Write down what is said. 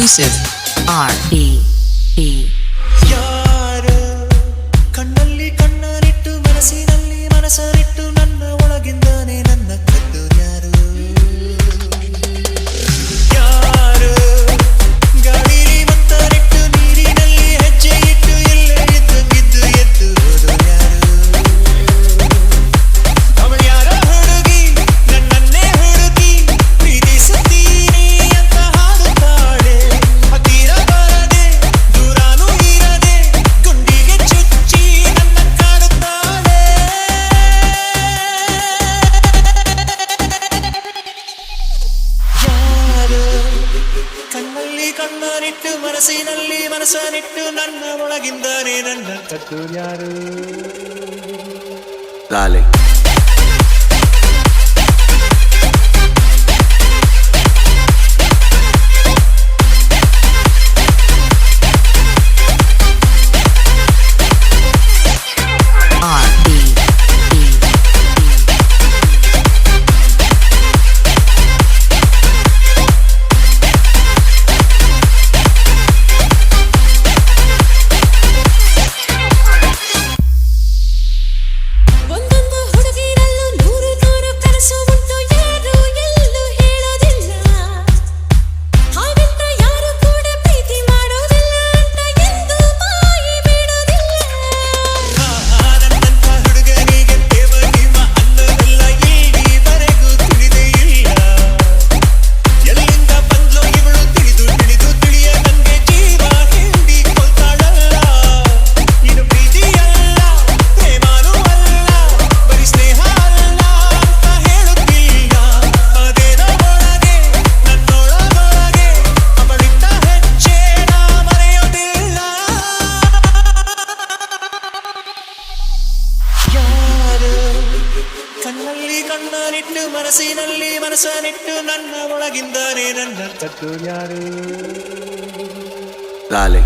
exclusive RDD. ಯಾರು ಕಣ್ಣಲ್ಲಿ ಕಣ್ಣನಿಟ್ಟು ಮನಸ್ಸಿನಲ್ಲಿ ಮನಸ್ಸನಿಟ್ಟು ನನ್ನ ಒಳಗಿಂದಾನೆ ನನ್ನ ಕದ್ದು ಯಾರು ಯಾರು ಗಾಳಿಲಿ ಮತ್ತನಿಟ್ಟು ನೀರಿನಲ್ಲಿ ಹೆಜ್ಜೆ ಇಟ್ಟು ಎಲ್ಲೇ ಇದ್ದು ಬಿದ್ದು ಎದ್ದು ಹೋದು ಯಾರು ಅವಳು ಯಾರೋ ಹುಡುಗಿ ನನ್ನನ್ನೇ ಹುಡುಗಿ ಪ್ರೀತಿಸುತ್ತೀನಿ ಅಂತ ಹಾಡುತ್ತಾಳೆ ಹತ್ತಿರ ಬರದೆ ದೂರಾನು ಇರದೆ ಗುಂಡಿಗೆ ಚುಚ್ಚಿ ನನ್ನ ಕಾಡುತ್ತಾಳೆ ಯಾರು ಕಣ್ಣಲ್ಲಿ ಕಣ್ಣನಿಟ್ಟು ಮನಸ್ಸಿನಲ್ಲಿ ಮನಸ್ಸನಿಟ್ಟು ನನ್ನ ಒಳಗಿಂದಾನೆ ನನ್ನ ಕದ್ದು ಯಾರು Dale. ಒಂದೊಂದು ಹುಡುಗಿರಲ್ಲೂ ನೂರು ನೂರು ಕನಸು ಉಂಟು ಯಾರು ಎಲ್ಲೂ ಹೇಳೋದಿಲ್ಲ ಹಾಗಂತ ಯಾರು ಕೂಡ ಪ್ರೀತಿ ಮಾಡೋದಿಲ್ಲ ಅಂತ ಎಂದು ಬಾಯಿ ಬಿಡೋದಿಲ್ಲ ನನ್ನಂಥ ಹುಡುಗನಿಗೆ ಪ್ರೇಮ ಗೀಮ ಅನ್ನೋದೆಲ್ಲ ಇಲ್ಲಿವರೆಗೂ ತಿಳಿದೇ ಇಲ್ಲ ಎಲ್ಲಿಂದ ಬಂದ್ಲೋ ಇವಳು ತಿಳಿದು ತಿಳಿಯ ನನಗೆ ಜೀವ ಹಿಂಡಿ ಕೊಲ್ತಾಳಲ್ಲ ಇದು ಪ್ರೀತಿಯಲ್ಲ ಪ್ರೇಮಾನೂ ಅಲ್ಲ ಬರೀ ಸ್ನೇಹ ಅಲ್ಲ ಅಂತ ಹೇಳುತ್ತಿಲ್ಲ ಅದೇನೋ ಒಳಗೆ ನನ್ನೊಳಗೊಳಗೆ ಅವಳಿಟ್ಟ ಹೆಜ್ಜೆ ನಾ ಮರೆಯೋದಿಲ್ಲ ಯಾರು ಕಣ್ಣಲ್ಲಿ ಕಣ್ಣನಿಟ್ಟು ಮನಸ್ಸಿನಲ್ಲಿ ಮನಸ್ಸನಿಟ್ಟು ನನ್ನ ಒಳಗಿಂದಾನೆ ನನ್ನ ಕದ್ದು ಯಾರು Dale.